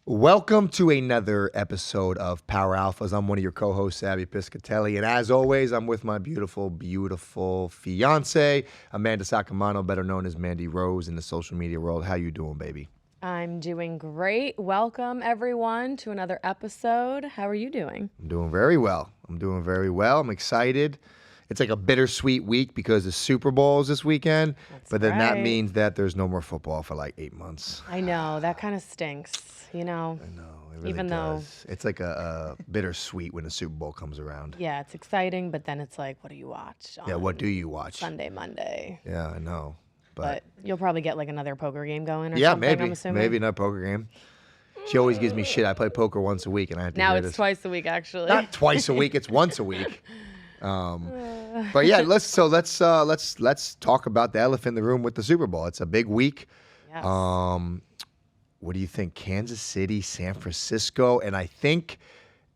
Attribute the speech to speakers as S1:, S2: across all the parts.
S1: Welcome to another episode of Power Alphas. I'm one of your co-hosts, Sabby Piscitelli, and as always, I'm with my beautiful, beautiful fiance, Mandy Saccomanno, better known as Mandy Rose in the social media world. How you doing, baby?
S2: I'm doing great. Welcome, everyone, to another episode. How are you doing?
S1: I'm doing very well. I'm excited. It's like a bittersweet week because the Super Bowl is this weekend, but then that
S2: right.
S1: means that there's no more football for like 8 months.
S2: I know, that kind of stinks,
S1: I know, it really
S2: even
S1: does. It's like a bittersweet when the Super Bowl comes around.
S2: Yeah, it's exciting, but then it's like, what do you watch
S1: Yeah, what
S2: on
S1: do you watch?
S2: Sunday, Monday?
S1: Yeah, I know.
S2: But you'll probably get like another poker game going or
S1: Yeah,
S2: something, I'm assuming.
S1: maybe another poker game. She always gives me shit. I play poker once a week, and I have to
S2: Now
S1: hear
S2: it's
S1: this.
S2: twice a week, actually.
S1: Not twice a week. It's once a week. But yeah, let's talk about the elephant in the room with the Super Bowl. It's a big week.
S2: Yes.
S1: What do you think? Kansas City, San Francisco, and I think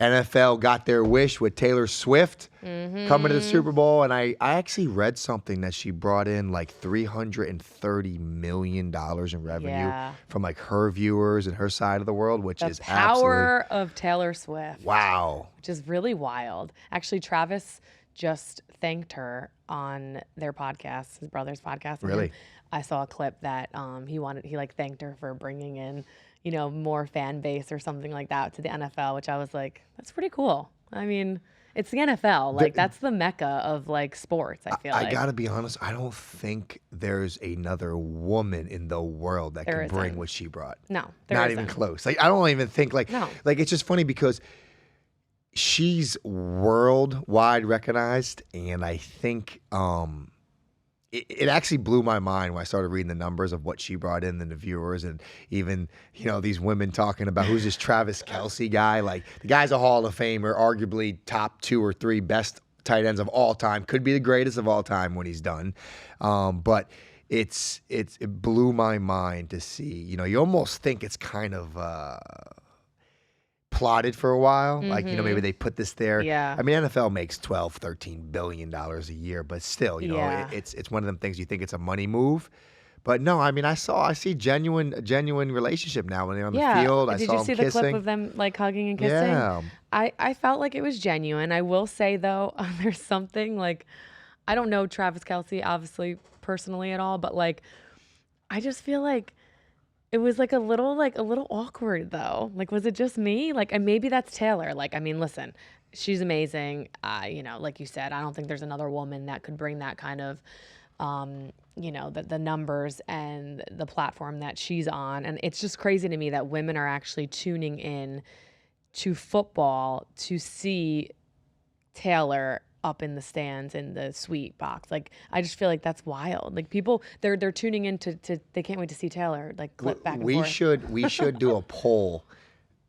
S1: NFL got their wish with Taylor Swift coming to the Super Bowl. And I actually read something that she brought in like $330 million in revenue
S2: Yeah.
S1: from like her viewers and her side of the world, which
S2: The
S1: is
S2: power of Taylor Swift.
S1: wow.
S2: Which is really wild. Actually, Travis just thanked her on their podcast, his brother's podcast. And
S1: Really?
S2: I saw a clip that he thanked her for bringing in, more fan base or something like that to the NFL, which I was like, that's pretty cool. I mean, it's the NFL. Like, that's the mecca of like sports, I feel like.
S1: I gotta be honest, I don't think there's another woman in the world that
S2: There
S1: can bring
S2: isn't.
S1: what she brought.
S2: No, there
S1: Not
S2: isn't.
S1: even close. Like I don't even think like
S2: No.
S1: like it's just funny because she's worldwide recognized, and I think it actually blew my mind when I started reading the numbers of what she brought in and the viewers, and even these women talking about who's this Travis Kelce guy. Like the guy's a Hall of Famer, arguably top 2 or 3 best tight ends of all time. Could be the greatest of all time when he's done. But it blew my mind to see. You almost think it's kind of plotted for a while. Like, maybe they put this there.
S2: Yeah.
S1: I mean, NFL makes $12, $13 billion a year, but still,
S2: Yeah.
S1: it's one of them things you think it's a money move. But no, I mean, I see a genuine relationship now when they're on the field. I
S2: Did
S1: saw
S2: you
S1: them
S2: see
S1: kissing.
S2: the clip of them like hugging and kissing?
S1: Yeah.
S2: I felt like it was genuine. I will say though, there's something like, I don't know Travis Kelce obviously personally at all, but like, I just feel like it was like a little awkward though. Like, was it just me? Like, and maybe that's Taylor. Like, I mean, listen, she's amazing. Like you said, I don't think there's another woman that could bring that kind of, the numbers and the platform that she's on. And it's just crazy to me that women are actually tuning in to football to see Taylor up in the stands in the suite box. Like, I just feel like that's wild. Like, people they're tuning in to they can't wait to see Taylor like clip back and forth.
S1: We should do a poll,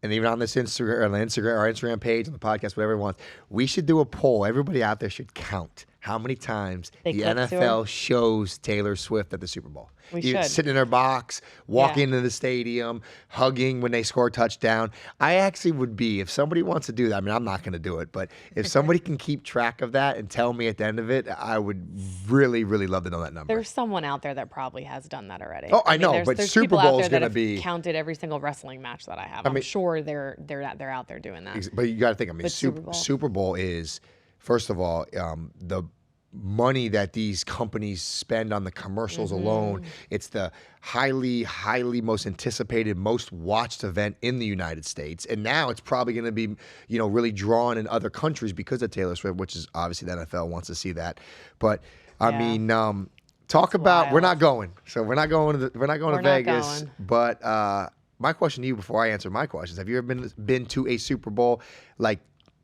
S1: and even on this our Instagram page, on the podcast, whatever it wants, we should do a poll. Everybody out there should count how many times
S2: They
S1: the
S2: clip to
S1: NFL
S2: her?
S1: shows Taylor Swift at the Super Bowl.
S2: We
S1: Either
S2: should.
S1: sitting in her box, walking
S2: Yeah.
S1: into the stadium, hugging when they score a touchdown. I actually would be, if somebody wants to do that, I mean, I'm not going to do it, but if somebody can keep track of that and tell me at the end of it, I would really, really love to know that number.
S2: There's someone out there that probably has done that already.
S1: Oh, I
S2: mean,
S1: know,
S2: there's-
S1: but
S2: there's
S1: Super
S2: people out
S1: Bowl is
S2: there that
S1: gonna
S2: have
S1: be-
S2: counted every single wrestling match that I have. I'm sure they're out there doing that.
S1: But you got to think, I mean,
S2: But
S1: Super Bowl is, first of all, the money that these companies spend on the commercials alone. It's the highly, highly most anticipated, most watched event in the United States. And now it's probably going to be, really drawn in other countries because of Taylor Swift, which is obviously the NFL wants to see that. But I
S2: Yeah.
S1: mean, talk about, we're
S2: wild.
S1: not going. So we're not going to
S2: We're not
S1: Vegas.
S2: going.
S1: But my question to you before I answer my questions, have you ever been to a Super Bowl like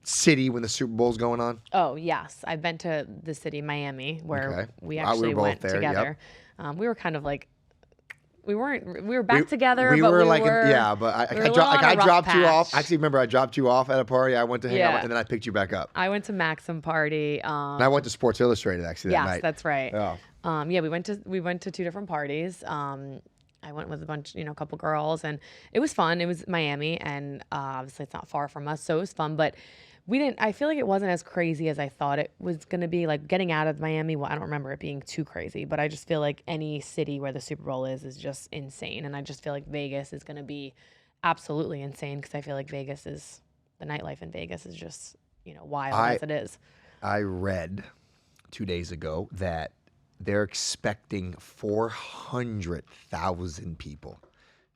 S1: city when the Super Bowl's going on?
S2: Oh, yes. I've been to the city, Miami, where
S1: Okay.
S2: we
S1: We were
S2: actually
S1: both
S2: went
S1: there,
S2: together. We were kind of like, we were back together,
S1: We
S2: but
S1: were
S2: we
S1: like,
S2: were,
S1: yeah, but
S2: we were a little on a
S1: I
S2: rough
S1: dropped you off.
S2: patch.
S1: I actually remember I dropped you off at a party. I went to hang out,
S2: Yeah.
S1: and then I picked you back up.
S2: I went to Maxim Party.
S1: And I went to Sports Illustrated actually that
S2: Yes,
S1: night.
S2: that's right.
S1: Yeah.
S2: Yeah, we went to 2 different parties. I went with a couple girls, and it was fun. It was Miami, and obviously it's not far from us, so it was fun. But I feel like it wasn't as crazy as I thought it was going to be. Like, getting out of Miami, well, I don't remember it being too crazy, but I just feel like any city where the Super Bowl is just insane. And I just feel like Vegas is going to be absolutely insane because I feel like the nightlife in Vegas is just, wild
S1: I
S2: as it is.
S1: I read 2 days ago that they're expecting 400,000 people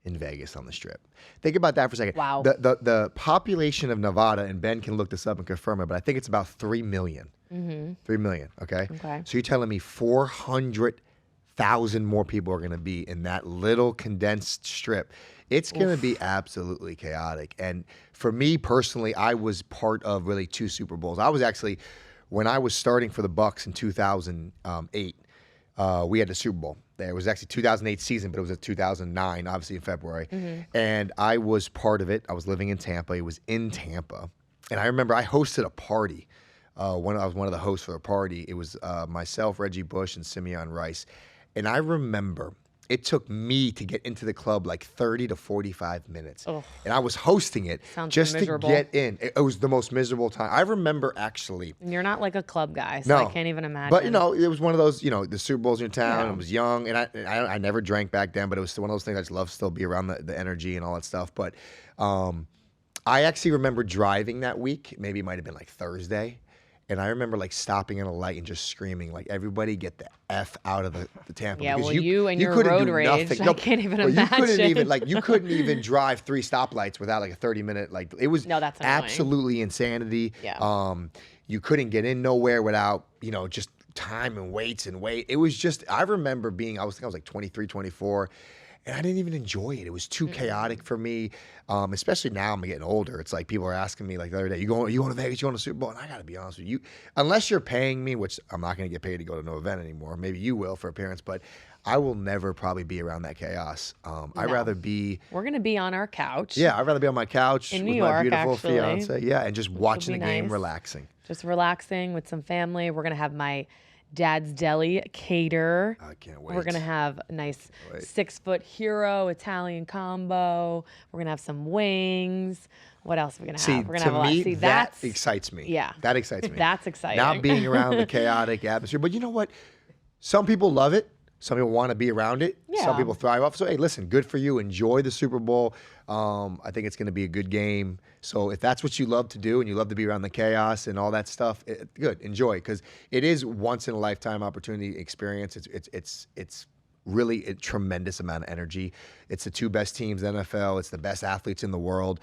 S1: in Vegas on the Strip. Think about that for a second.
S2: Wow.
S1: The population of Nevada, and Ben can look this up and confirm it, but I think it's about 3 million. 3 million, okay?
S2: Okay.
S1: So you're telling me 400,000 more people are going to be in that little condensed strip. It's going to be absolutely chaotic. And for me personally, I was part of really 2 Super Bowls. I was actually, when I was starting for the Bucks in 2008, we had the Super Bowl. There was actually 2008 season, but it was a 2009, obviously in February. And I was part of it. I was living in Tampa. It was in Tampa. And I remember I hosted a party. When I was one of the hosts for a party, it was myself, Reggie Bush, and Simeon Rice. And I remember it took me to get into the club like 30 to 45 minutes.
S2: Ugh.
S1: And I was hosting it
S2: Sounds
S1: just
S2: miserable.
S1: to get in. It was the most miserable time. I remember actually.
S2: And you're not like a club guy, so
S1: No.
S2: I can't even imagine.
S1: But, it was one of those, the Super Bowls in your town.
S2: Yeah.
S1: I was young, and I never drank back then, but it was still one of those things I just love still be around the energy and all that stuff. But I actually remember driving that week. Maybe it might have been like Thursday. And I remember like stopping at a light and just screaming, like, everybody get the F out of the Tampa.
S2: Yeah,
S1: because
S2: well, you and your
S1: couldn't
S2: road
S1: do
S2: rage,
S1: nothing.
S2: I can't even
S1: You couldn't
S2: imagine.
S1: you couldn't even drive 3 stoplights without like a 30-minute, it was
S2: No, that's annoying.
S1: absolutely insanity.
S2: Yeah.
S1: You couldn't get in nowhere without, just time and wait. It was just, I remember I was like 23, 24. And I didn't even enjoy it. It was too chaotic for me, especially now I'm getting older. It's like people are asking me like the other day, you going to Vegas, you going to Super Bowl? And I got to be honest with you, unless you're paying me, which I'm not going to get paid to go to no event anymore. Maybe you will for appearance, but I will never probably be around that chaos. I'd rather be.
S2: We're going to be on our couch.
S1: Yeah, I'd rather be on my couch
S2: In
S1: with
S2: New
S1: my
S2: York,
S1: beautiful
S2: actually,
S1: fiance. Yeah, and just watching the
S2: be
S1: game,
S2: nice.
S1: relaxing.
S2: Just relaxing with some family. We're going to have my dad's deli cater.
S1: I can't wait.
S2: We're going to have a nice 6-foot hero Italian combo. We're going to have some wings. What else are we going to have? We're going to have a lot. See,
S1: that excites me.
S2: Yeah.
S1: That excites me.
S2: That's exciting.
S1: Not being around the chaotic atmosphere. But you know what? Some people love it. Some people want to be around it.
S2: Yeah.
S1: Some people thrive off. So, hey, listen, good for you. Enjoy the Super Bowl. I think it's going to be a good game. So if that's what you love to do and you love to be around the chaos and all that stuff, good. Enjoy, because it is once in a lifetime opportunity experience. It's really a tremendous amount of energy. It's the 2 best teams in the NFL. It's the best athletes in the world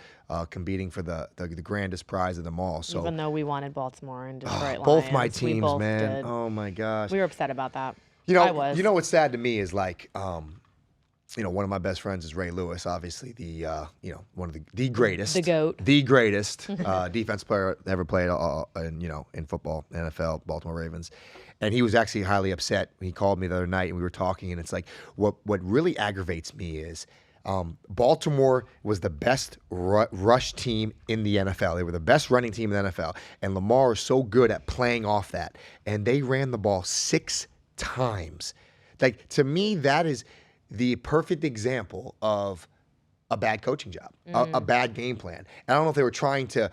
S1: competing for the grandest prize of them all. So
S2: Even though we wanted Baltimore and Detroit
S1: both my
S2: Lions, we
S1: teams,
S2: both
S1: man.
S2: did.
S1: Oh my gosh.
S2: We were upset about that.
S1: I
S2: I was.
S1: what's sad to me is like, one of my best friends is Ray Lewis, obviously one of the greatest,
S2: The GOAT.
S1: the greatest defense player ever played in football, NFL, Baltimore Ravens. And he was actually highly upset. He called me the other night and we were talking, and it's like, what really aggravates me is Baltimore was the best rush team in the NFL. They were the best running team in the NFL. And Lamar is so good at playing off that. And they ran the ball 6 times. Like, to me, that is the perfect example of a bad coaching job, a bad game plan. And I don't know if they were trying to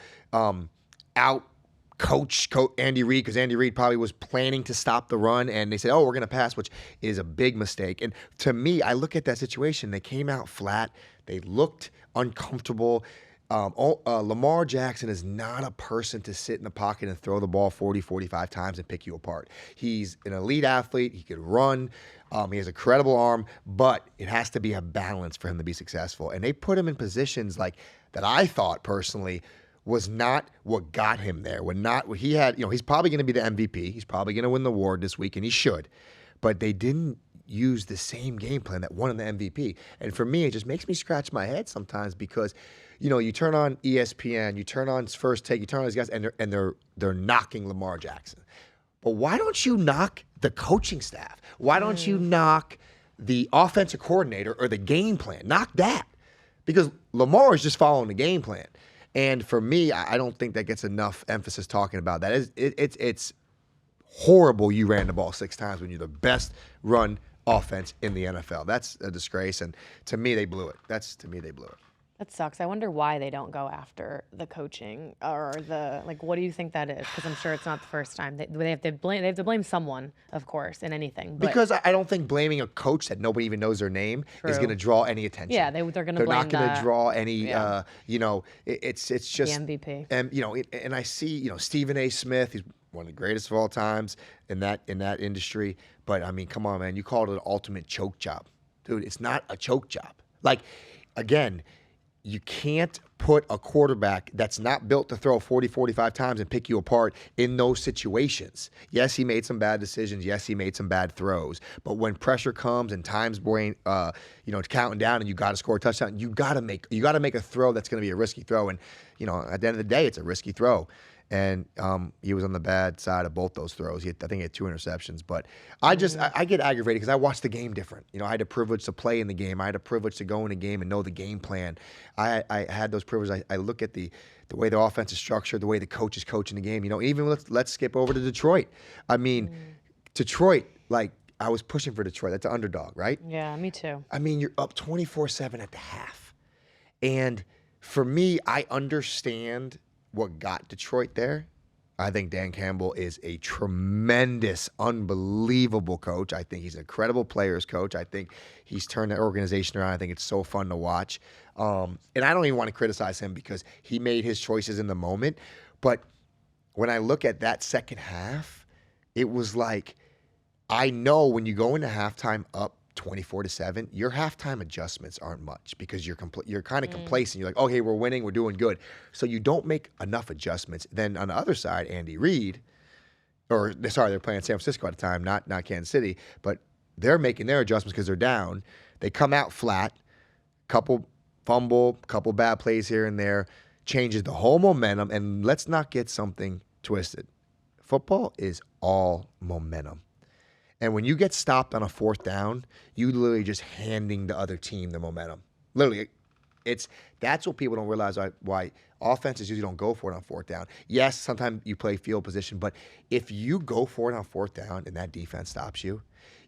S1: out coach Andy Reid, because Andy Reid probably was planning to stop the run, and they said, oh, we're going to pass, which is a big mistake. And to me, I look at that situation, they came out flat, they looked uncomfortable. Lamar Jackson is not a person to sit in the pocket and throw the ball 40, 45 times and pick you apart. He's an elite athlete. He could run. He has a credible arm, but it has to be a balance for him to be successful. And they put him in positions like that I thought personally was not what got him there. He had, he's probably going to be the MVP. He's probably going to win the award this week, and he should. But they didn't use the same game plan that won him the MVP. And for me, it just makes me scratch my head sometimes because, you turn on ESPN, you turn on First Take, you turn on these guys, and they're knocking Lamar Jackson. But why don't you knock the coaching staff? Why don't you knock the offensive coordinator or the game plan? Knock that. Because Lamar is just following the game plan. And for me, I don't think that gets enough emphasis talking about that. It's horrible you ran the ball 6 times when you're the best run offense in the NFL. That's a disgrace. And to me, they blew it. They blew it.
S2: That sucks. I wonder why they don't go after the coaching or what do you think that is? Because I'm sure it's not the first time. They have to blame someone, of course, in anything. But
S1: Because I don't think blaming a coach that nobody even knows their name is going to
S2: true.
S1: draw any attention.
S2: Yeah, they're going to
S1: They're not
S2: blame
S1: going to
S2: the
S1: draw any,
S2: yeah
S1: it's
S2: the
S1: just,
S2: MVP.
S1: and and I see, Stephen A. Smith, he's one of the greatest of all times in that industry. But I mean, come on, man, you called it an ultimate choke job, dude. It's not a choke job. Like, again, you can't put a quarterback that's not built to throw 40, 45 times and pick you apart in those situations. Yes, he made some bad decisions. Yes, he made some bad throws. But when pressure comes and time's counting down and you got to score a touchdown, you got to make a throw that's going to be a risky throw. And, at the end of the day, it's a risky throw. And he was on the bad side of both those throws. I think he had 2 interceptions. But I get aggravated because I watched the game different. I had the privilege to play in the game. I had the privilege to go in the game and know the game plan. I had those privileges. I look at the way the offense is structured, the way the coach is coaching the game. Even let's skip over to Detroit. I mean, Detroit, I was pushing for Detroit. That's an underdog, right?
S2: Yeah, me too.
S1: I mean, you're up 24-7 at the half. And for me, I understand what got Detroit there. I think Dan Campbell is a tremendous, unbelievable coach. I think he's an incredible players coach. I think he's turned that organization around. I think it's so fun to watch. And I don't even want to criticize him because he made his choices in the moment. But when I look at that second half, it was like, I know when you go into halftime up 24-7, your halftime adjustments aren't much because you're kind of complacent. You're like, okay, we're winning, we're doing good. So you don't make enough adjustments. Then on the other side, Andy Reid, they're playing San Francisco at the time, not Kansas City, but they're making their adjustments because they're down. They come out flat, couple fumble, couple bad plays here and there, changes the whole momentum. And let's not get something twisted. Football is all momentum. And when you get stopped on a 4th down, you literally just handing the other team the momentum. Literally, that's what people don't realize why offenses usually don't go for it on 4th down. Yes, sometimes you play field position, but if you go for it on 4th down and that defense stops you,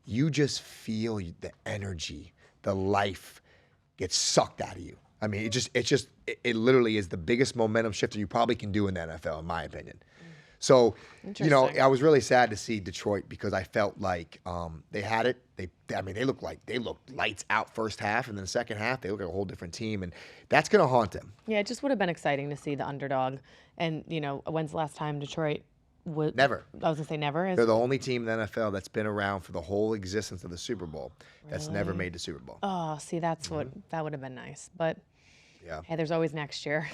S1: you just feel the energy, the life gets sucked out of you. I mean, it literally is the biggest momentum shifter you probably can do in the NFL, in my opinion. So, I was really sad to see Detroit because I felt like they had it. They looked lights out first half, and then the second half they look like a whole different team, and that's going to haunt them.
S2: Yeah, it just would have been exciting to see the underdog. And when's the last time Detroit would?
S1: Never.
S2: I was gonna say never.
S1: They're the only team in the NFL that's been around for the whole existence of the Super Bowl that's never made the Super Bowl.
S2: Oh, see, that's what that would have been nice, but.
S1: Yeah.
S2: Hey, there's always next year.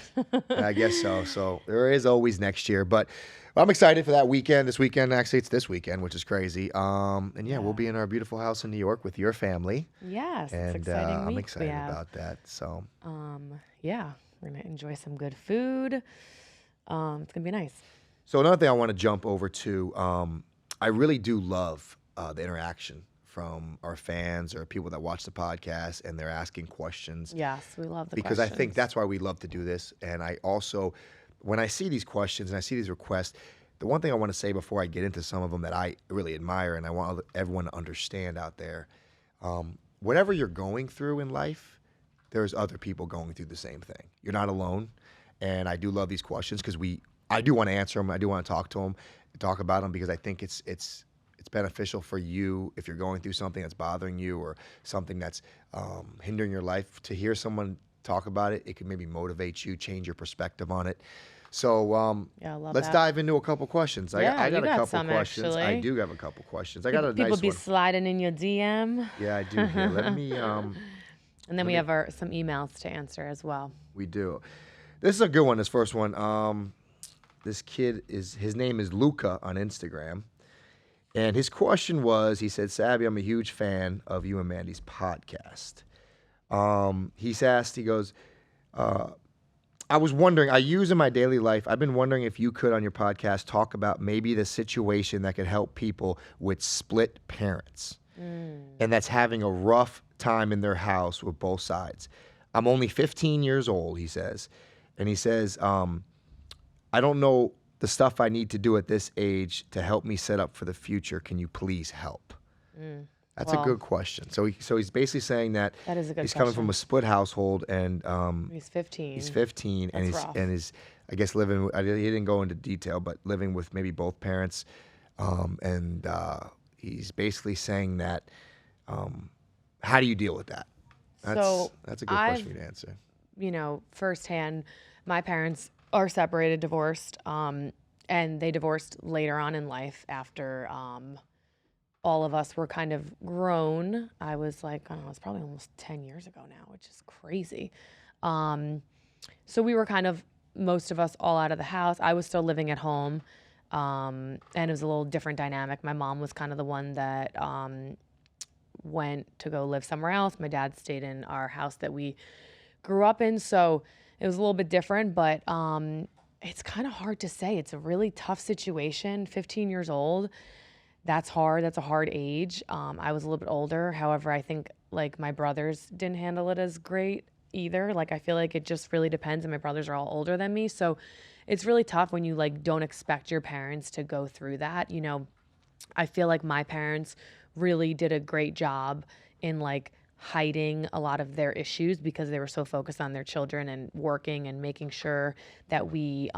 S1: I guess so. So there is always next year. But I'm excited for that weekend. This weekend, actually, it's this weekend, which is crazy. And we'll be in our beautiful house in New York with your family.
S2: Yes,
S1: and
S2: it's exciting
S1: I'm
S2: week
S1: excited about that. So
S2: we're gonna enjoy some good food. It's gonna be nice.
S1: So another thing I want to jump over to, I really do love the interaction from our fans or people that watch the podcast and they're asking questions.
S2: Yes, we love the
S1: because
S2: questions.
S1: I think that's why we love to do this. And I also, when I see these questions and I see these requests, the one thing I want to say before I get into some of them that I really admire and I want everyone to understand out there, whatever you're going through in life, there's other people going through the same thing. You're not alone. And I do love these questions because I do want to answer them. I do want to talk to them, talk about them because I think it's beneficial for you if you're going through something that's bothering you or something that's hindering your life. To hear someone talk about it, it can maybe motivate you, change your perspective on it. So
S2: I love
S1: let's
S2: that.
S1: dive into a couple questions. I got a couple
S2: some,
S1: questions.
S2: actually.
S1: I do have a couple questions. I got a nice one.
S2: People be sliding in your DM.
S1: Yeah, I do. Here, let me.
S2: And then we have some emails to answer as well.
S1: We do. This is a good one. This first one. This kid his name is Luca on Instagram. And his question was, he said, Sabby, I'm a huge fan of you and Mandy's podcast. He goes, I was wondering, I use in my daily life, I've been wondering if you could on your podcast talk about maybe the situation that could help people with split parents. And that's having a rough time in their house with both sides. I'm only 15 years old, he says. And he says, I don't know the stuff I need to do at this age to help me set up for the future. Can you please help? That's a
S2: Well,
S1: good question. So he's basically saying that
S2: that is a good
S1: he's coming from
S2: question.
S1: a split household, and
S2: He's 15.
S1: he's 15, and
S2: That's rough.
S1: he's I guess living. He didn't go into detail, but living with maybe both parents, and he's basically saying that. How do you deal with that?
S2: So
S1: That's a good question
S2: I've,
S1: for you to answer.
S2: firsthand, my parents are separated, divorced, and they divorced later on in life after all of us were kind of grown. I was like, I don't know, it's probably almost 10 years ago now, which is crazy. Um, so we were kind of, most of us all out of the house. I was still living at home, and it was a little different dynamic. My mom was kind of the one that went to go live somewhere else. My dad stayed in our house that we grew up in. So it was a little bit different, but it's kind of hard to say. It's a really tough situation. 15 years old, that's hard. That's a hard age. I was a little bit older. However, I think like my brothers didn't handle it as great either. Like I feel like it just really depends. And my brothers are all older than me. So it's really tough when you like don't expect your parents to go through that. I feel like my parents really did a great job in like hiding a lot of their issues because they were so focused on their children and working and making sure that we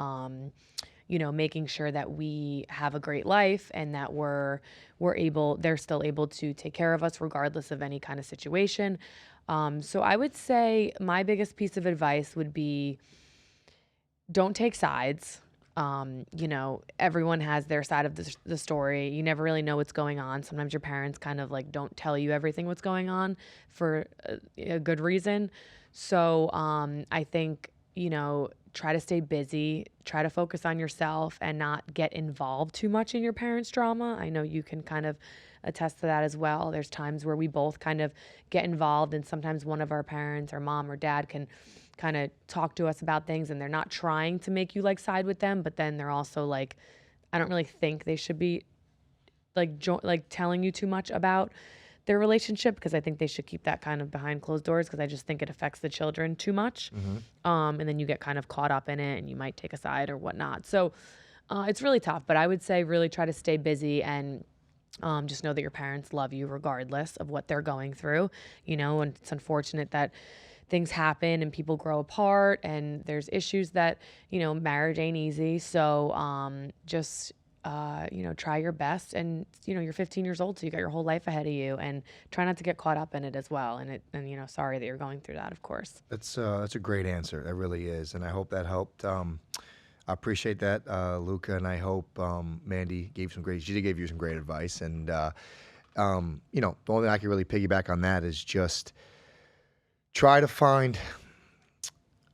S2: have a great life and that they're still able to take care of us regardless of any kind of situation. So I would say my biggest piece of advice would be don't take sides. Everyone has their side of the story. You never really know what's going on. Sometimes your parents kind of like don't tell you everything what's going on for a good reason. So I think, try to stay busy, try to focus on yourself and not get involved too much in your parents' drama. I know you can kind of attest to that as well. There's times where we both kind of get involved, and sometimes one of our parents, our mom or dad, can kind of talk to us about things, and they're not trying to make you like side with them, but then they're also like, I don't really think they should be like telling you too much about their relationship, because I think they should keep that kind of behind closed doors, because I just think it affects the children too much. And then you get kind of caught up in it and you might take a side or whatnot. So it's really tough, but I would say really try to stay busy and just know that your parents love you regardless of what they're going through, and it's unfortunate that things happen and people grow apart and there's issues that, marriage ain't easy. So just, try your best, and, you're 15 years old, so you got your whole life ahead of you, and try not to get caught up in it as well. And sorry that you're going through that, of course.
S1: That's a great answer. That really is, and I hope that helped. I appreciate that, Luca, and I hope Mandy she gave you some great advice. And the only thing I can really piggyback on that is just try to find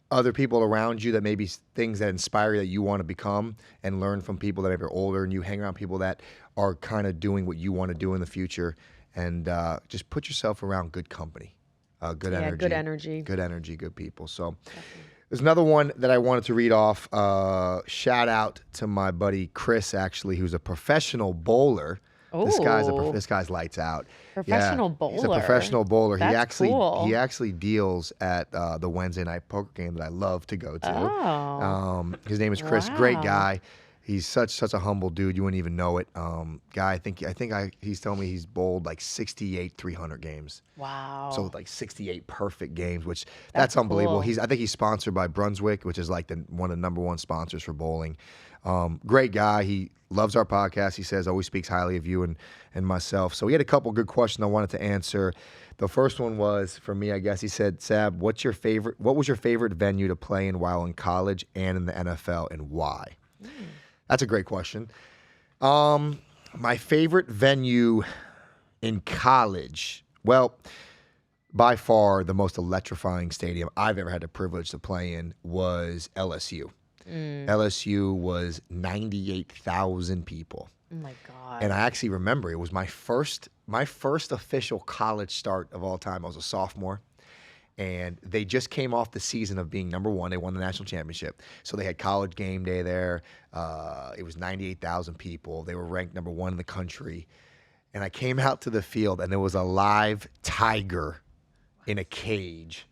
S1: other people around you that maybe things that inspire you that you want to become, and learn from people that are older, and you hang around people that are kind of doing what you want to do in the future, and just put yourself around good company, good energy, good people. So there's another one that I wanted to read off. Shout out to my buddy Chris, actually, who's a professional bowler. This guy's lights out.
S2: Professional bowler.
S1: He's a professional bowler.
S2: That's cool.
S1: He actually deals at the Wednesday night poker game that I love to go to.
S2: Oh.
S1: His name is Chris.
S2: Wow.
S1: Great guy. He's such a humble dude. You wouldn't even know it. Guy, he's telling me he's bowled like 68 300 games.
S2: Wow.
S1: So like 68 perfect games, which that's unbelievable.
S2: Cool.
S1: I think he's sponsored by Brunswick, which is like one of the number one sponsors for bowling. Great guy. He loves our podcast. He says always speaks highly of you and myself. So he had a couple good questions I wanted to answer. The first one was for me, I guess. He said, Sab, what was your favorite venue to play in while in college and in the NFL, and why? That's a great question. My favorite venue in college, well, by far the most electrifying stadium I've ever had the privilege to play in was LSU. LSU was 98,000 people.
S2: Oh my God.
S1: And I actually remember it was my first official college start of all time. I was a sophomore, and they just came off the season of being number one. They won the national championship. So they had college game day there. It was 98,000 people. They were ranked number one in the country. And I came out to the field, and there was a live tiger in a cage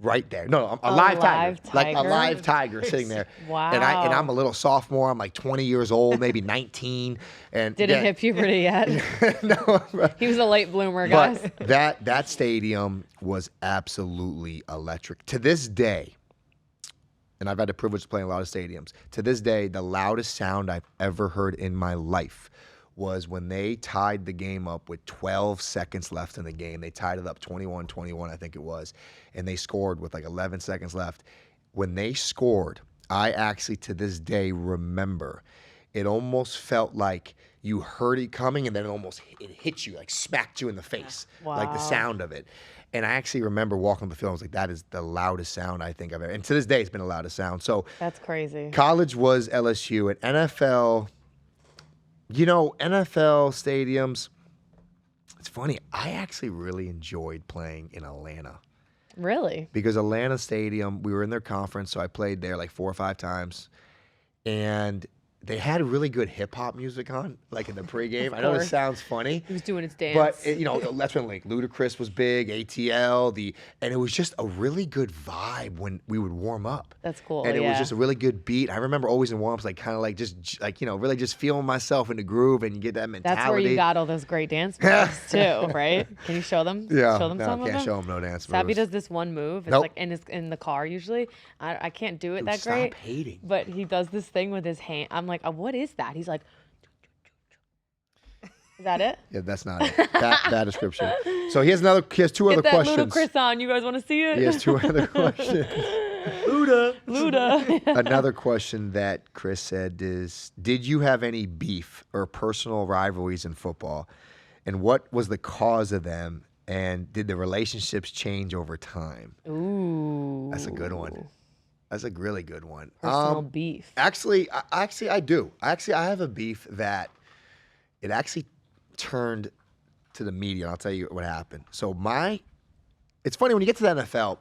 S1: right there. No, a
S2: A
S1: live
S2: live
S1: tiger. Like a
S2: tiger?
S1: live tiger sitting there.
S2: Wow.
S1: And I'm a little sophomore. I'm like 20 years old, maybe 19. And
S2: Didn't hit puberty yet.
S1: no,
S2: He was a late bloomer, guys.
S1: but that stadium was absolutely electric. To this day, and I've had the privilege of playing a lot of stadiums, to this day, the loudest sound I've ever heard in my life was when they tied the game up with 12 seconds left in the game. They tied it up 21-21, I think it was, and they scored with like 11 seconds left. When they scored, I actually to this day remember it almost felt like you heard it coming and then it hit you, like smacked you in the face, like the
S2: Wow.
S1: sound of it. And I actually remember walking on the field, I was like, that is the loudest sound I think I've ever, and to this day, it's been the loudest sound. So
S2: That's crazy.
S1: college was LSU, and NFL, NFL stadiums, it's funny, I actually really enjoyed playing in Atlanta.
S2: Really?
S1: Because Atlanta Stadium, we were in their conference, so I played there like 4 or 5 times. And they had really good hip hop music on, like in the pregame. I know this
S2: course.
S1: sounds funny.
S2: He was doing his dance.
S1: But that's when like Ludacris was big, ATL, and it was just a really good vibe when we would warm up.
S2: That's cool.
S1: And it was
S2: yeah.
S1: just a really good beat. I remember always in warm-ups, like kind of like just like really just feeling myself in the groove, and you get that mentality.
S2: That's where you got all those great dance moves too, right? Can you show them?
S1: Yeah,
S2: Show them
S1: no,
S2: some of
S1: can't
S2: them.
S1: show them no dance
S2: Sabby
S1: moves.
S2: does this one move. It's
S1: Nope.
S2: like in the car usually. I can't do it
S1: Dude,
S2: that
S1: stop
S2: great.
S1: hating.
S2: But he does this thing with his hand. I'm like, what is that? He's like, is that it?
S1: Yeah, that's not it. Bad description. So he has two other
S2: Get that
S1: questions.
S2: Ludacris on. You guys want to see it?
S1: He has 2 other questions.
S2: Luda.
S1: Another question that Chris said is, did you have any beef or personal rivalries in football? And what was the cause of them? And did the relationships change over time?
S2: Ooh.
S1: That's a good one. That's a really good one.
S2: Personal beef.
S1: Actually, I do. I have a beef that it actually turned to the media. And I'll tell you what happened. So it's funny when you get to the NFL,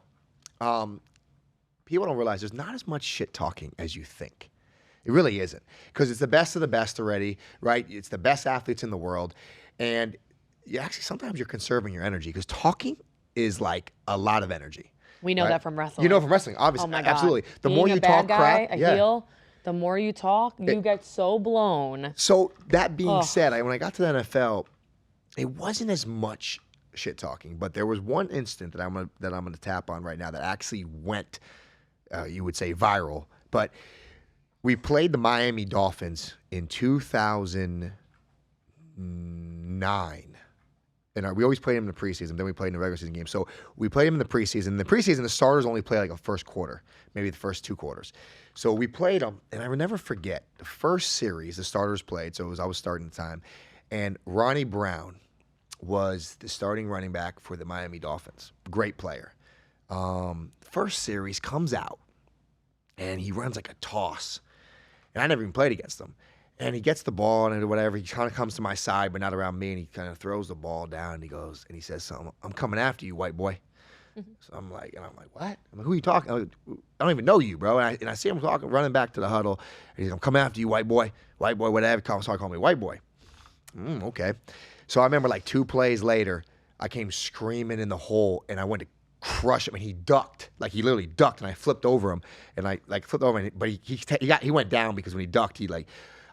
S1: people don't realize there's not as much shit talking as you think. It really isn't, because it's the best of the best already, right? It's the best athletes in the world, and sometimes you're conserving your energy, because talking is like a lot of energy.
S2: We know
S1: right?
S2: that from wrestling.
S1: You know from wrestling, obviously,
S2: Oh my God.
S1: absolutely. The
S2: Being
S1: more you
S2: a bad
S1: talk
S2: guy,
S1: crap,
S2: a heel, the more you talk, you get so blown.
S1: So that being said, when I got to the NFL, it wasn't as much shit talking, but there was one instant that I'm gonna tap on right now that actually went, you would say, viral. But we played the Miami Dolphins in 2009. And we always played them in the preseason. Then we played in the regular season game. So we played them in the preseason. In the preseason, the starters only play like a first quarter, maybe the first 2 quarters. So we played them, and I will never forget the first series the starters played. So I was starting the time, and Ronnie Brown was the starting running back for the Miami Dolphins. Great player. First series comes out, and he runs like a toss, and I never even played against him. And he gets the ball and whatever. He kind of comes to my side, but not around me. And he kind of throws the ball down. And he says something. I'm coming after you, white boy. So I'm like, what? I'm like, who are you talking? I don't even know you, bro. And I see him running back to the huddle. And he's like, I'm coming after you, white boy, whatever. So I call me white boy. Okay. So I remember like 2 plays later, I came screaming in the hole, and I went to crush him, and he ducked. Like, he literally ducked, and I flipped over him. And I flipped over him, but he went down, because when he ducked,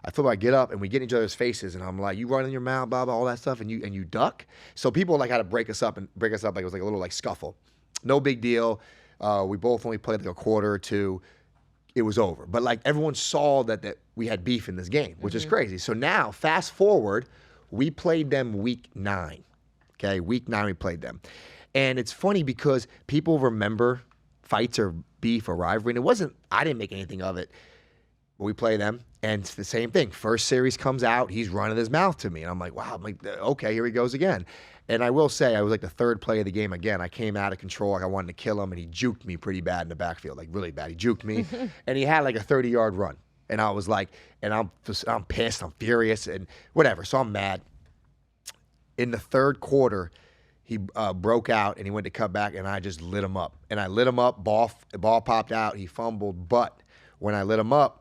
S1: I feel like I get up and we get in each other's faces, and I'm like, you run in your mouth, blah, blah, all that stuff, and you duck. So people like had to break us up like it was like a little like scuffle. No big deal. We both only played like a quarter or 2. It was over. But like everyone saw that we had beef in this game, which is crazy. So now, fast forward, we played them week 9. Okay, week 9 we played them. And it's funny because people remember fights or beef or rivalry, and I didn't make anything of it. But we play them, and it's the same thing. First series comes out, he's running his mouth to me. And I'm like, wow, okay, here he goes again. And I will say, I was like the 3rd play of the game again. I came out of control, like I wanted to kill him, and he juked me pretty bad in the backfield, like really bad. He juked me, and he had like a 30-yard run. And I was like, and I'm pissed, I'm furious, and whatever. So I'm mad. In the 3rd quarter, he broke out, and he went to cut back, and I just lit him up. And I lit him up, ball popped out, he fumbled, but when I lit him up,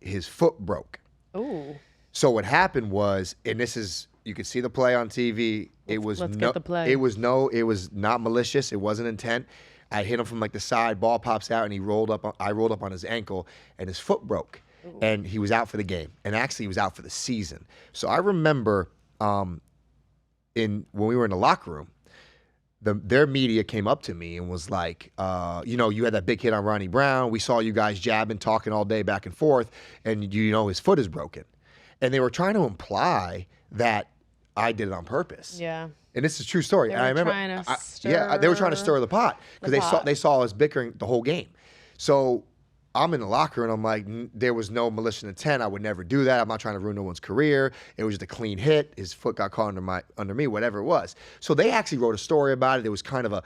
S1: his foot broke.
S2: Ooh.
S1: So what happened was, and this is, you could see the play on TV.
S2: Let's get the play.
S1: It was not malicious. It wasn't intent. I hit him from like the side, ball pops out, and I rolled up on his ankle, and his foot broke, and he was out for the game, and actually he was out for the season. So I remember when we were in the locker room, their media came up to me and was like, you had that big hit on Ronnie Brown. We saw you guys jabbing, talking all day back and forth, and his foot is broken. And they were trying to imply that I did it on purpose.
S2: Yeah.
S1: And this is a true story. And I remember, they were trying to stir the pot because they saw us bickering the whole game. So I'm in the locker room, and I'm like, there was no malicious intent. I would never do that. I'm not trying to ruin no one's career. It was just a clean hit. His foot got caught under me, whatever it was. So they actually wrote a story about it. There was kind of a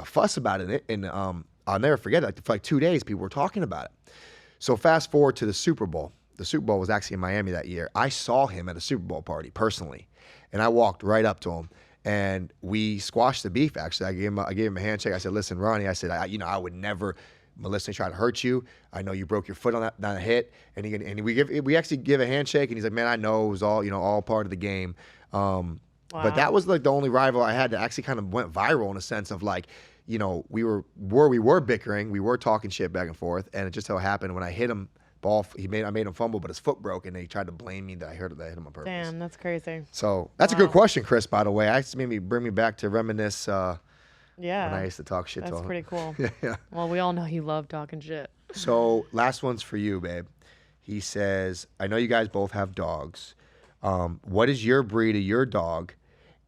S1: fuss about it. And I'll never forget it. For like 2 days, people were talking about it. So fast forward to the Super Bowl. The Super Bowl was actually in Miami that year. I saw him at a Super Bowl party personally, and I walked right up to him. And we squashed the beef, actually. I gave him a handshake. I said, listen, Ronnie, I said, I would never maliciously try to hurt you. I know you broke your foot on that hit. And we actually give a handshake, and he's like, man, I know it was all part of the game.
S2: Wow.
S1: But that was like the only rival I had that actually kind of went viral in a sense of like, we were bickering, we were talking shit back and forth, and it just so happened when I hit him, I made him fumble, but his foot broke, and they tried to blame me that I hit him on purpose.
S2: Damn, that's crazy.
S1: So that's a good question, Chris, by the way. That's maybe bring me back to reminisce when
S2: Yeah.
S1: I used to talk shit to him.
S2: That's pretty cool.
S1: Yeah.
S2: Well, we all know you love talking shit.
S1: So last one's for you, babe. He says, I know you guys both have dogs. What is your breed of your dog?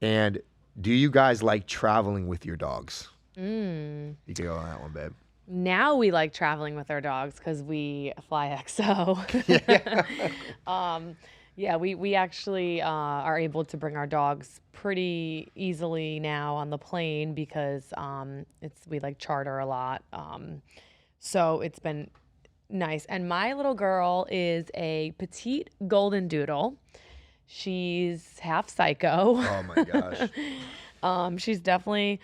S1: And do you guys like traveling with your dogs? You can go on that one, babe.
S2: Now we like traveling with our dogs because we fly XO. We actually are able to bring our dogs pretty easily now on the plane because we like charter a lot. So it's been nice. And my little girl is a petite golden doodle. She's half psycho.
S1: Oh my gosh.
S2: She's definitely,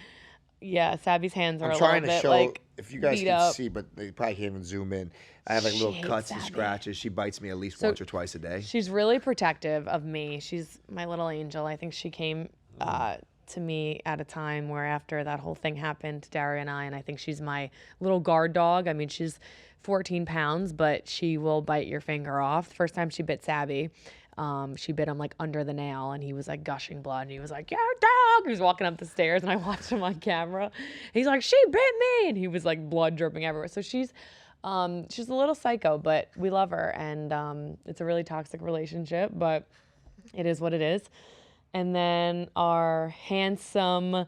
S2: Sabby's hands are
S1: I'm
S2: a
S1: trying
S2: little
S1: to
S2: bit
S1: show,
S2: like
S1: if you guys
S2: beat
S1: can
S2: up.
S1: see, but they probably can't even zoom in. I have like little
S2: She
S1: cuts
S2: hates
S1: and
S2: Sabby.
S1: scratches. She bites me at least once or twice a day.
S2: She's really protective of me. She's my little angel. I think she came to me at a time where after that whole thing happened to Daria and I think she's my little guard dog. I mean, she's 14 pounds, but she will bite your finger off. The first time she bit Sabby, she bit him like under the nail, and he was like gushing blood, and he was like, "Yeah, dog!" He was walking up the stairs, and I watched him on camera. He's like, "She bit me," and he was like blood dripping everywhere. So she's a little psycho, but we love her, and it's a really toxic relationship, but it is what it is. And then our handsome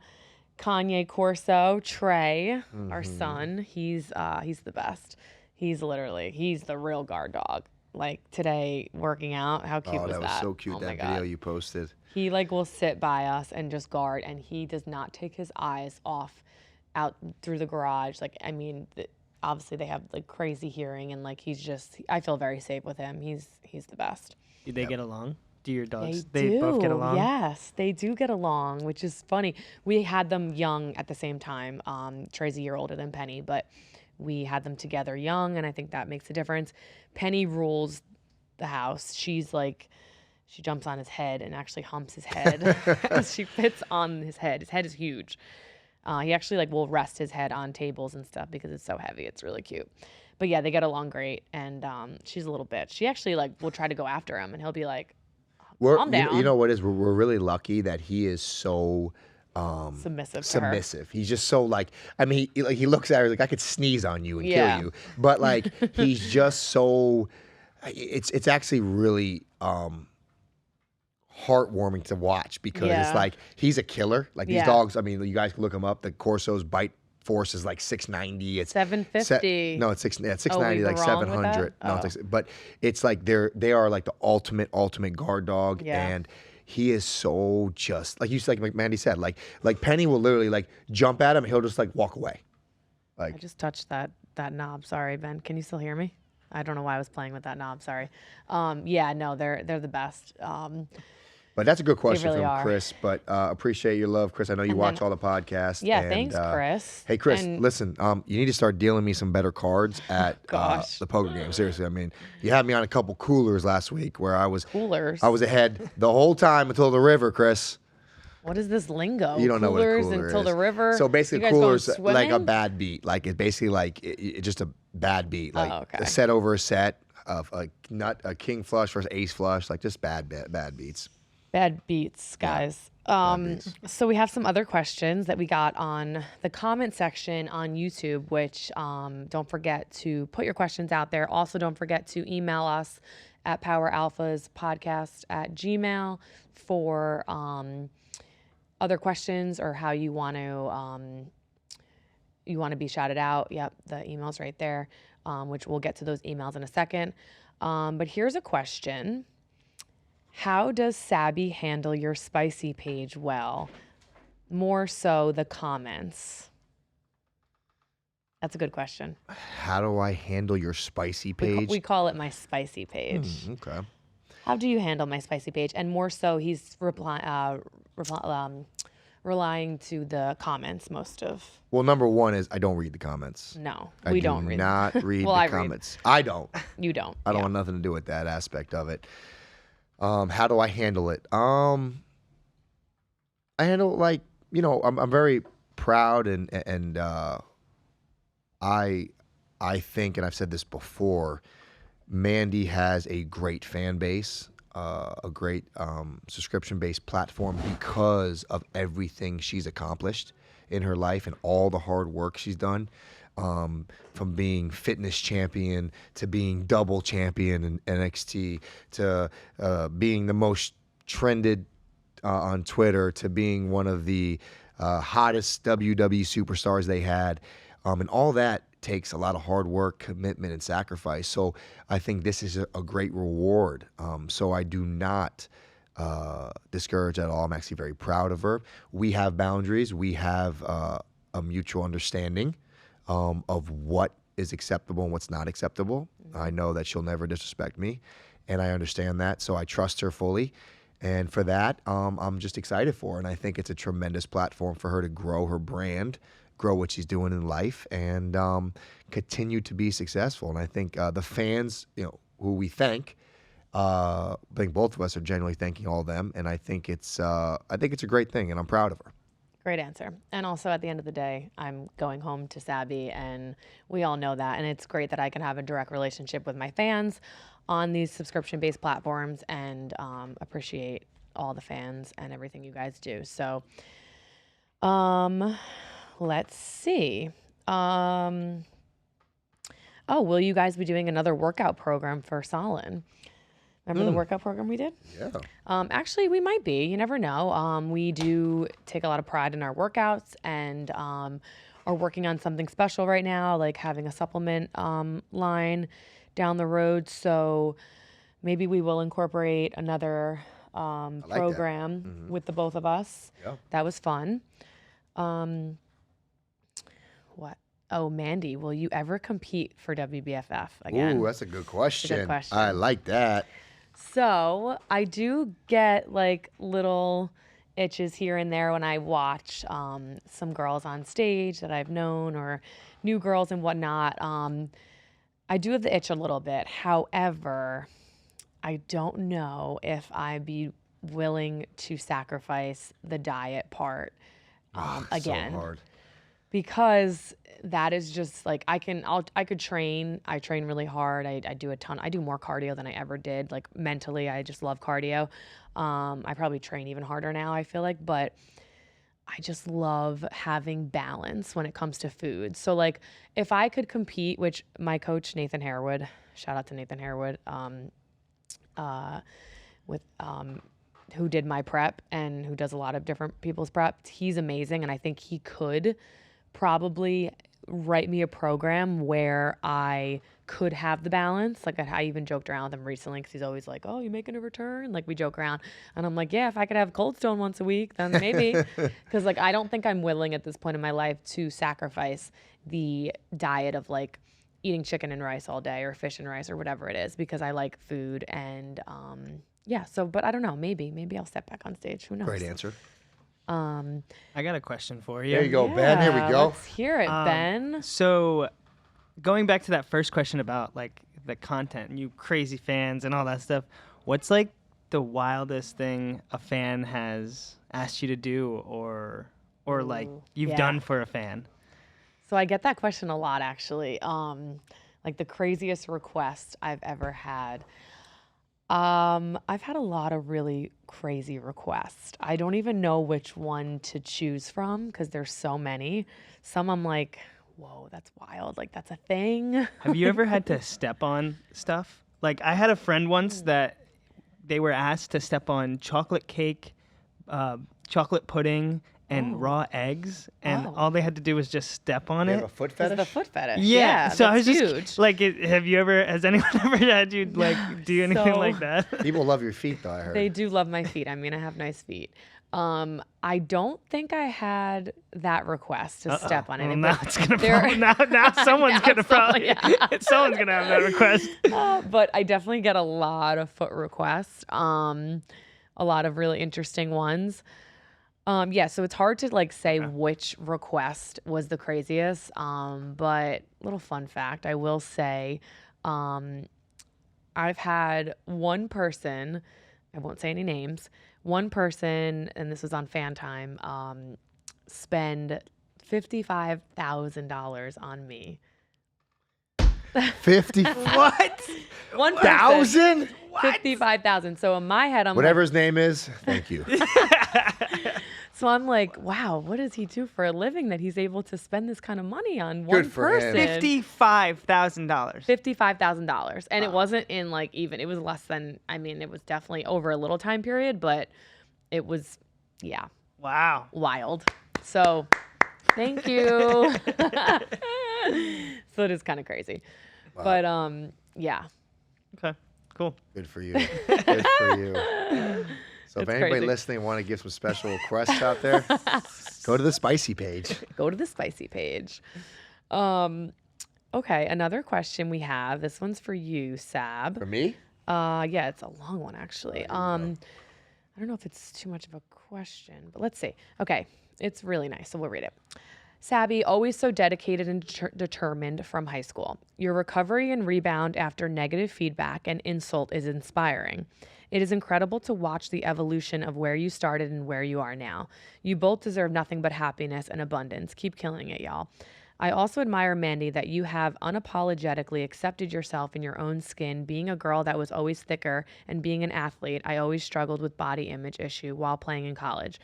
S2: Kanye Corso, Trey, our son, he's the best. He's the real guard dog. Like today, working out, how cute was that?
S1: Oh, that was so cute, that video you posted.
S2: He like will sit by us and just guard, and he does not take his eyes off out through the garage. Like, I mean, obviously they have like crazy hearing, and like I feel very safe with him. He's the best.
S3: Do they get along? Do your dogs?
S2: They do.
S3: Both get along?
S2: Yes, they do get along, which is funny. We had them young at the same time. Trey's a year older than Penny, but we had them together young, and I think that makes a difference. Penny rules the house. She's like, she jumps on his head and actually humps his head. She fits on his head. His head is huge. He actually like will rest his head on tables and stuff because it's so heavy. It's really cute. But yeah, they get along great, and she's a little bitch. She actually like will try to go after him, and he'll be like, calm down.
S1: You know what is? We're really lucky that he is so
S2: submissive to her.
S1: He's just so like, I mean, he looks at her like, I could sneeze on you and kill you. But like, he's just so, it's actually really heartwarming to watch because it's like, he's a killer. Like these dogs, I mean, you guys can look him up. The Corso's bite force is like 690. It's
S2: 750.
S1: No, it's 690, like 700. No,
S2: Oh.
S1: but it's like they are like the ultimate guard dog.
S2: Yeah.
S1: And he is so just like like Mandy said, like Penny will literally like jump at him and he'll just like walk away. Like
S2: I just touched that knob. Sorry, Ben. Can you still hear me? I don't know why I was playing with that knob. Sorry. No, they're the best.
S1: But that's a good question
S2: really
S1: from
S2: are.
S1: Chris. But appreciate your love, Chris. I know you watch all the podcasts.
S2: Yeah,
S1: and,
S2: thanks, Chris.
S1: Hey, Chris,
S2: And-
S1: listen. You need to start dealing me some better cards at the poker game. Seriously, I mean, you had me on a couple coolers last week where I was
S2: Coolers.
S1: I was ahead the whole time until the river, Chris.
S2: What is this lingo?
S1: You don't know what a
S2: Coolers
S1: cooler
S2: until
S1: is.
S2: the river.
S1: So basically,
S2: You guys going
S1: cooler's like a
S2: swimming?
S1: bad beat. Like it's basically like it's just a bad beat. Like
S2: okay.
S1: a set over a set of a king flush versus ace flush. Like just bad beats.
S2: Bad beats, guys.
S1: beats.
S2: So we have some other questions that we got on the comment section on YouTube, which don't forget to put your questions out there. Also, don't forget to email us at poweralphaspodcast@gmail for other questions or how you want to be shouted out. Yep, the email's right there, which we'll get to those emails in a second. But here's a question. How does Sabby handle your spicy page well? More so the comments. That's a good question.
S1: How do I handle your spicy page?
S2: We call it my spicy page.
S1: Okay.
S2: How do you handle my spicy page? And more so, he's relying to the comments most of.
S1: Well, number one is I don't read the comments.
S2: No,
S1: We
S2: don't
S1: do
S2: read.
S1: not read
S2: Well,
S1: the
S2: I read.
S1: comments. I don't.
S2: You don't.
S1: I don't
S2: Yeah.
S1: want nothing to do with that aspect of it. How do I handle it? I handle it like, I'm very proud and I think, and I've said this before, Mandy has a great fan base, a great subscription-based platform because of everything she's accomplished in her life and all the hard work she's done. From being fitness champion to being double champion in NXT to being the most trended on Twitter to being one of the hottest WWE superstars they had. And all that takes a lot of hard work, commitment, and sacrifice. So I think this is a great reward. So I do not discourage at all. I'm actually very proud of her. We have boundaries. We have a mutual understanding of what is acceptable and what's not acceptable. I know that she'll never disrespect me, and I understand that, so I trust her fully. And for that, I'm just excited for her, and I think it's a tremendous platform for her to grow her brand, grow what she's doing in life, and continue to be successful. And I think the fans, who we thank, I think both of us are genuinely thanking all of them, and I think it's a great thing, and I'm proud of her.
S2: Great answer. And also, at the end of the day, I'm going home to Sabby, and we all know that. And it's great that I can have a direct relationship with my fans on these subscription-based platforms and appreciate all the fans and everything you guys do. So, let's see. Will you guys be doing another workout program for Solin? Remember the workout program we did?
S1: Yeah.
S2: Actually, we might be. You never know. We do take a lot of pride in our workouts and are working on something special right now, like having a supplement line down the road. So maybe we will incorporate another program with the both of us.
S1: Yeah.
S2: That was fun. What? Oh, Mandy, will you ever compete for WBFF again?
S1: Ooh, that's a good question.
S2: question.
S1: I like that.
S2: So I do get like little itches here and there when I watch some girls on stage that I've known or new girls and whatnot. I do have the itch a little bit. However, I don't know if I'd be willing to sacrifice the diet part again.
S1: So hard.
S2: Because that is just like I could train. I train really hard. I do a ton. I do more cardio than I ever did. Like mentally, I just love cardio. I probably train even harder now, I feel like, but I just love having balance when it comes to food. So like if I could compete, which my coach Nathan Harewood, shout out to Nathan Harewood, who did my prep and who does a lot of different people's prep. He's amazing, and I think he could probably write me a program where I could have the balance. Like I even joked around with him recently because he's always like, "Oh, you making a return?" Like we joke around, and I'm like, "Yeah, if I could have Cold Stone once a week, then maybe." Because like I don't think I'm willing at this point in my life to sacrifice the diet of like eating chicken and rice all day or fish and rice or whatever it is because I like food and yeah. So, but I don't know. Maybe I'll step back on stage. Who knows?
S1: Great answer.
S3: I got a question for you.
S1: There you go, Ben. Here we
S2: Yeah,
S1: go.
S2: Let's hear it, Ben.
S3: So, going back to that first question about like the content, you crazy fans and all that stuff, what's like the wildest thing a fan has asked you to do or like
S2: Ooh,
S3: you've
S2: yeah.
S3: done for a fan?
S2: So I get that question a lot, actually. Like the craziest request I've ever had. I've had a lot of really crazy requests. I don't even know which one to choose from because there's so many. Some I'm like, whoa, that's wild. Like that's a thing.
S3: Have you ever had to step on stuff? Like I had a friend once that they were asked to step on chocolate cake, chocolate pudding, and raw eggs, and
S2: Oh.
S3: all they had to do was just step on
S1: You
S3: it.
S1: have a foot
S2: It's
S1: fetish?
S2: the foot fetish.
S3: Yeah, so I was
S2: that's
S3: just
S2: huge.
S3: like, has anyone ever had you like do anything
S2: So-
S3: like that?
S1: People love your feet, though, I heard.
S2: They do love my feet. I mean, I have nice feet. I don't think I had that request to step on
S3: Well,
S2: it.
S3: now it's gonna
S2: there-
S3: now someone's
S2: Now
S3: gonna probably
S2: yeah.
S3: someone's gonna have that request.
S2: But I definitely get a lot of foot requests. A lot of really interesting ones. Yeah, so it's hard to like say which request was the craziest. But little fun fact, I will say, I've had one person, I won't say any names, one person, and this was on Fan Time, spend $55,000 on me.
S1: 50
S3: What?
S2: One person,
S1: thousand?
S2: 55,000. So in my head, I'm
S1: Whatever his name is, thank you.
S2: So I'm like, wow, what does he do for a living that he's able to spend this kind of money on
S1: Good
S2: one
S1: for him.
S2: person?
S3: $55,000.
S2: $55,000. And it wasn't in like even, it was less than, I mean, it was definitely over a little time period, but it was, yeah,
S3: Wow.
S2: wild. So thank you. So it is kind of crazy. But yeah.
S3: Okay. Cool.
S1: Good for you. Good for you. So if
S2: It's
S1: anybody
S2: crazy.
S1: listening want to give some special requests out there, go to the spicy page.
S2: Go to the spicy page. Okay, another question we have. This one's for you, Sab.
S1: For me?
S2: Yeah, it's a long one actually. I don't know if it's too much of a question, but let's see. Okay, it's really nice, so we'll read it. Sabby, always so dedicated and determined from high school. Your recovery and rebound after negative feedback and insult is inspiring. It is incredible to watch the evolution of where you started and where you are now. You both deserve nothing but happiness and abundance. Keep killing it, y'all. I also admire, Mandy, that you have unapologetically accepted yourself in your own skin, being a girl that was always thicker, and being an athlete. I always struggled with body image issue while playing in college.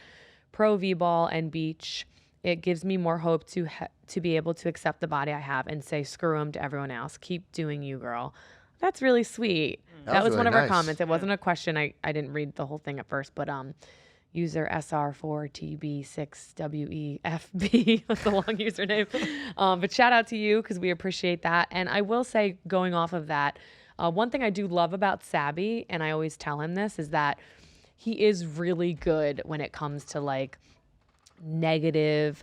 S2: Pro V-ball and beach, it gives me more hope to be able to accept the body I have and say screw 'em to everyone else. Keep doing you, girl. That's really sweet. That was
S1: really
S2: one of our
S1: nice.
S2: comments. It wasn't a question. I didn't read the whole thing at first, but user SR4TB6WEFB. That's a long username. But shout out to you because we appreciate that. And I will say, going off of that, one thing I do love about Sabby, and I always tell him this, is that he is really good when it comes to like negative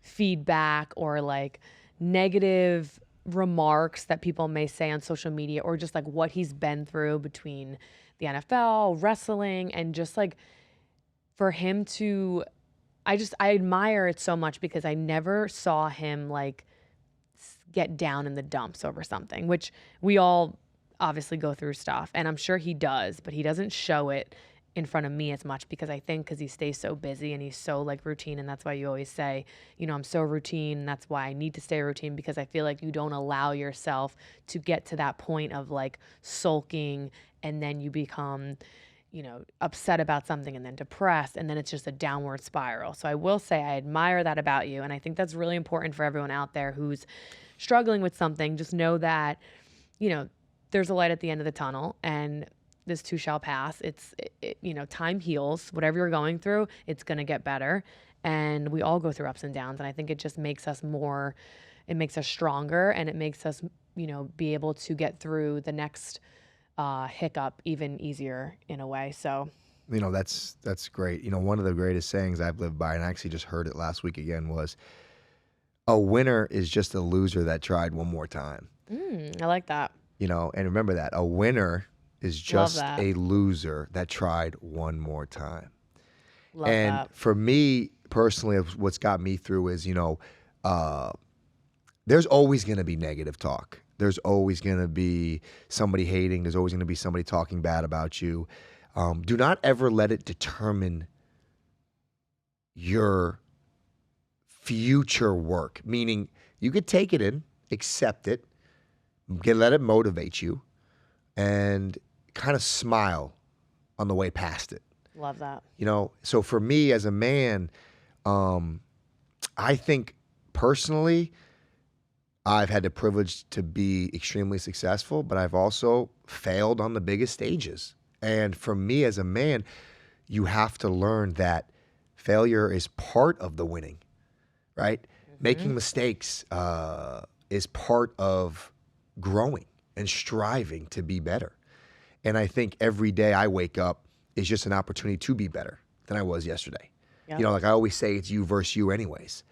S2: feedback or like negative remarks that people may say on social media, or just like what he's been through between the NFL, wrestling, and just like for him to, I admire it so much because I never saw him like get down in the dumps over something, which we all obviously go through stuff, and I'm sure he does, but he doesn't show it in front of me as much because I think because he stays so busy and he's so like routine, and that's why you always say, you know, I'm so routine, and that's why I need to stay routine, because I feel like you don't allow yourself to get to that point of like sulking, and then you become, you know, upset about something and then depressed, and then it's just a downward spiral. So I will say I admire that about you, and I think that's really important for everyone out there who's struggling with something. Just know that, you know, there's a light at the end of the tunnel, and this too shall pass. You know, time heals. Whatever you're going through, it's going to get better. And we all go through ups and downs. And I think it just makes us more, it makes us stronger, and it makes us, you know, be able to get through the next hiccup even easier in a way. So,
S1: You know, that's great. You know, one of the greatest sayings I've lived by, and I actually just heard it last week again, was a winner is just a loser that tried one more time.
S2: I like that.
S1: You know, and remember that. A winner is just
S2: that.
S1: a loser that tried one more time.
S2: Love
S1: And
S2: that.
S1: for me personally, what's got me through is, you know, there's always going to be negative talk. There's always going to be somebody hating. There's always going to be somebody talking bad about you. Do not ever let it determine your future work, meaning you could take it in, accept it, let it motivate you, and kind of smile on the way past it.
S2: Love that.
S1: So for me as a man, I think personally, I've had the privilege to be extremely successful, but I've also failed on the biggest stages. And for me as a man, you have to learn that failure is part of the winning, right? Making mistakes is part of growing and striving to be better. And I think every day I wake up is just an opportunity to be better than I was yesterday.
S2: Yep.
S1: Like I always say, it's you versus you anyways.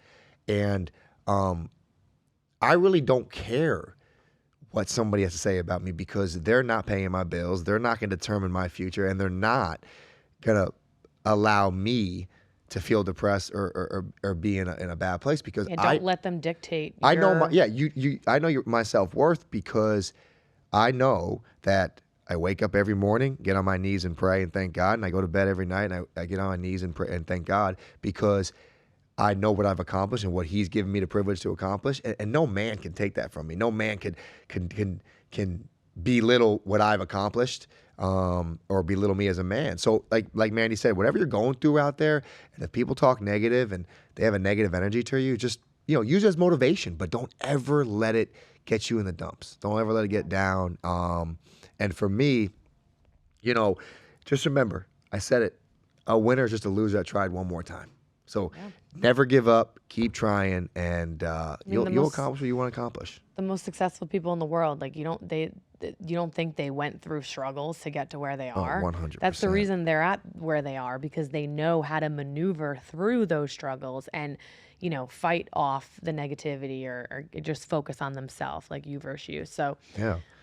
S1: And I really don't care what somebody has to say about me because they're not paying my bills. They're not going to determine my future, and they're not going to allow me to feel depressed or be in a bad place because
S2: don't let them dictate.
S1: I know I know my self-worth because I know that I wake up every morning, get on my knees and pray and thank God, and I go to bed every night and I get on my knees and pray and thank God because I know what I've accomplished and what He's given me the privilege to accomplish, and no man can take that from me. No man can belittle what I've accomplished or belittle me as a man. So like Mandy said, whatever you're going through out there, and if people talk negative and they have a negative energy to you, just use it as motivation, but don't ever let it get you in the dumps. Don't ever let it get down. And for me, just remember, I said it, a winner is just a loser that tried one more time. So never give up, keep trying, and you'll accomplish what you want to accomplish.
S2: The most successful people in the world, you don't think they went through struggles to get to where they are.
S1: 100%.
S2: That's the reason they're at where they are, because they know how to maneuver through those struggles and, fight off the negativity or just focus on themselves, like you versus you. So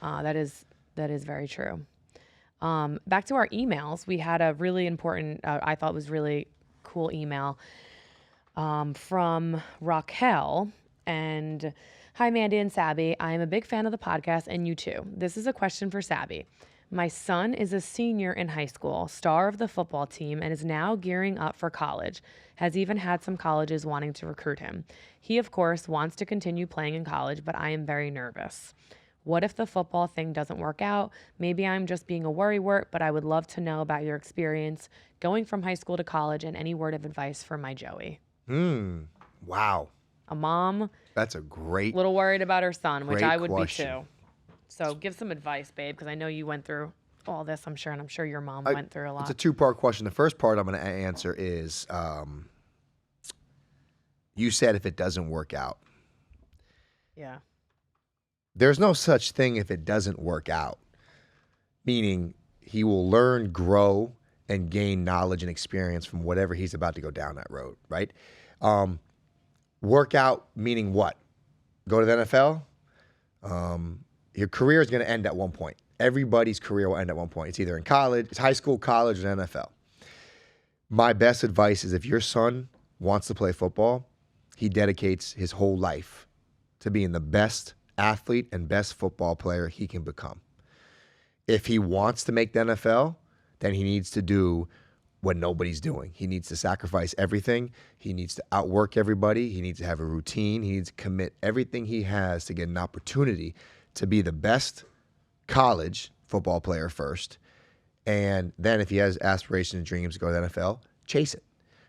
S2: that is very true. Back to our emails, we had a really important, I thought was really cool email from Raquel. And hi, Mandy and Sabby. I am a big fan of the podcast and you too. This is a question for Sabby. My son is a senior in high school, star of the football team, and is now gearing up for college. Has even had some colleges wanting to recruit him. He, of course, wants to continue playing in college, but I am very nervous. What if the football thing doesn't work out? Maybe I'm just being a worrywart, but I would love to know about your experience going from high school to college and any word of advice for my Joey.
S1: Wow.
S2: A mom.
S1: That's a great.
S2: Little worried about her son, which I would
S1: question.
S2: be too. So give some advice, babe, because I know you went through all this, I'm sure, and I'm sure your mom went through a lot.
S1: It's a two-part question. The first part I'm going to answer is, you said if it doesn't work out.
S2: Yeah.
S1: There's no such thing if it doesn't work out, meaning he will learn, grow, and gain knowledge and experience from whatever he's about to go down that road, right? Work out meaning what? Go to the NFL? Your career is going to end at one point. Everybody's career will end at one point. It's either in college, it's high school, college, or NFL. My best advice is if your son wants to play football, he dedicates his whole life to being the best athlete and best football player he can become. If he wants to make the NFL, then he needs to do what nobody's doing. He needs to sacrifice everything. He needs to outwork everybody. He needs to have a routine. He needs to commit everything he has to get an opportunity to be the best college football player first. And then if he has aspirations and dreams to go to the NFL, chase it.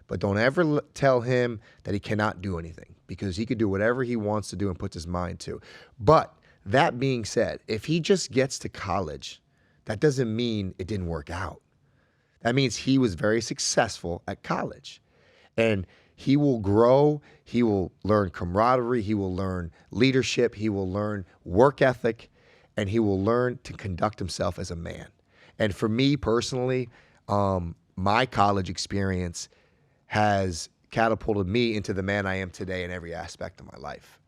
S1: But don't ever tell him that he cannot do anything, because he could do whatever he wants to do and puts his mind to. But that being said, if he just gets to college, that doesn't mean it didn't work out. That means he was very successful at college. And he will grow, he will learn camaraderie, he will learn leadership, he will learn work ethic, and he will learn to conduct himself as a man. And for me personally, my college experience has catapulted me into the man I am today in every aspect of my life.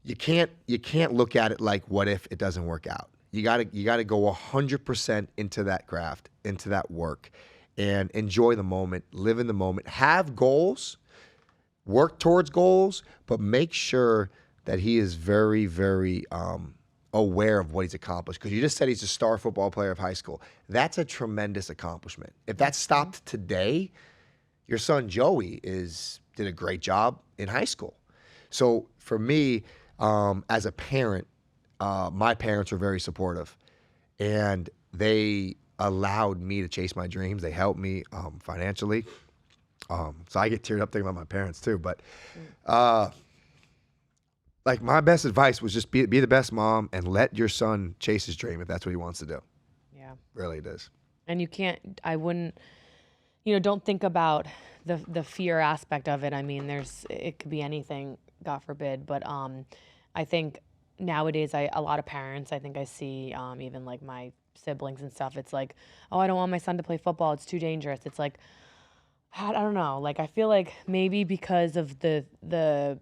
S1: You can't look at it like, what if it doesn't work out? You gotta go 100% into that craft, into that work, and enjoy the moment, live in the moment, have goals, work towards goals, but make sure that he is very, very aware of what he's accomplished. Because you just said he's a star football player of high school. That's a tremendous accomplishment. If that stopped today, your son Joey did a great job in high school. So for me, as a parent, my parents were very supportive, and they allowed me to chase my dreams. They helped me financially. So I get teared up thinking about my parents too. But like my best advice was just be the best mom and let your son chase his dream if that's what he wants to do.
S2: Yeah.
S1: Really it is.
S2: And I wouldn't, don't think about the fear aspect of it. I mean, it could be anything, God forbid. But I think nowadays, a lot of parents, I think I see even like my siblings and stuff, it's like, oh, I don't want my son to play football. It's too dangerous. It's like, I don't know. Like, I feel like maybe because of the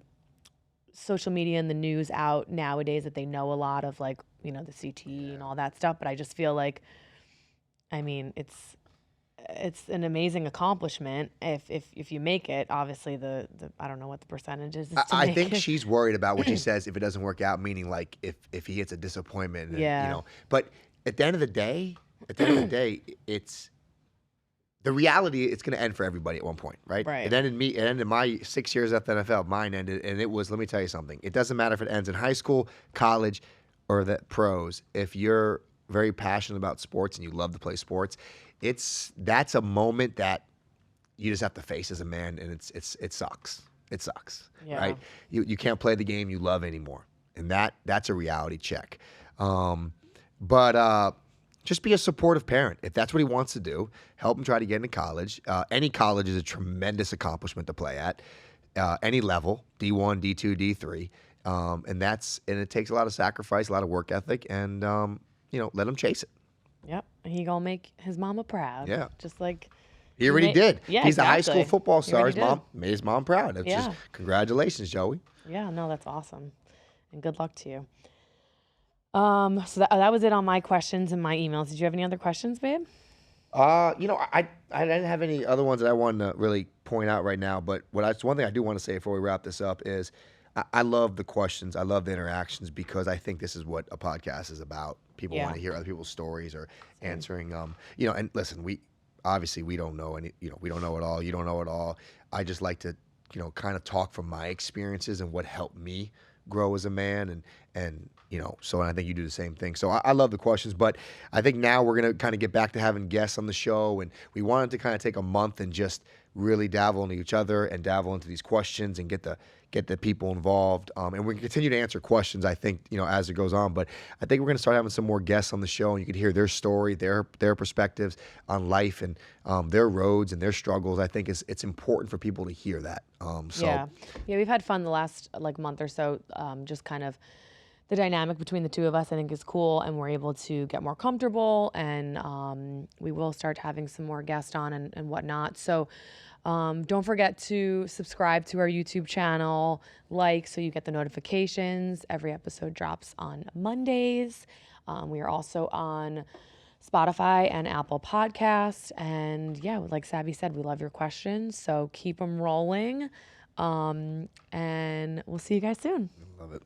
S2: social media and the news out nowadays that they know a lot of like, the CTE and all that stuff. But I just feel like, I mean, it's an amazing accomplishment if you make it. Obviously, the I don't know what the percentage is.
S1: I think she's worried about what she says if it doesn't work out, meaning like if he gets a disappointment. And,
S2: Yeah.
S1: But at the end of the day, it's the reality. It's going to end for everybody at one point, right?
S2: Right.
S1: It ended my 6 years at the NFL. Mine ended, and it was. Let me tell you something. It doesn't matter if it ends in high school, college, or the pros. If you're very passionate about sports and you love to play sports, that's a moment that you just have to face as a man, and it sucks. It sucks,
S2: Yeah.
S1: right? You can't play the game you love anymore, and that's a reality check. But just be a supportive parent. If that's what he wants to do, help him try to get into college. Any college is a tremendous accomplishment to play at, any level, D1, D2, D3, and it takes a lot of sacrifice, a lot of work ethic, and let him chase it.
S2: Yep. He gonna make his mama proud.
S1: Yeah.
S2: Just like
S1: He already did.
S2: Yeah,
S1: He's a high school
S2: exactly.
S1: football
S2: He
S1: star.
S2: already
S1: His mom
S2: did.
S1: made his mom proud. It's
S2: Yeah.
S1: just congratulations, Joey.
S2: Yeah, no, that's awesome. And good luck to you. So that was it on my questions and my emails. Did you have any other questions, babe?
S1: I didn't have any other ones that I wanted to really point out right now, but one thing I do want to say before we wrap this up is I love the questions. I love the interactions because I think this is what a podcast is about. People want to hear other people's stories or answering, and listen, we don't know we don't know it all. You don't know it all. I just like to, kind of talk from my experiences and what helped me grow as a man and I think you do the same thing. So I love the questions, but I think now we're going to kind of get back to having guests on the show, and we wanted to kind of take a month and just really dabble into each other and dabble into these questions and get the people involved. And we can continue to answer questions, I think, as it goes on, but I think we're going to start having some more guests on the show, and you could hear their story, their perspectives on life and their roads and their struggles. I think it's important for people to hear that.
S2: Yeah, we've had fun the last month or so. Just kind of the dynamic between the two of us, I think, is cool, and we're able to get more comfortable, and we will start having some more guests on and whatnot. So don't forget to subscribe to our YouTube channel, so you get the notifications. Every episode drops on Mondays. We are also on Spotify and Apple Podcasts. And yeah, like Sabby said, we love your questions. So keep them rolling. And we'll see you guys soon.
S1: Love it.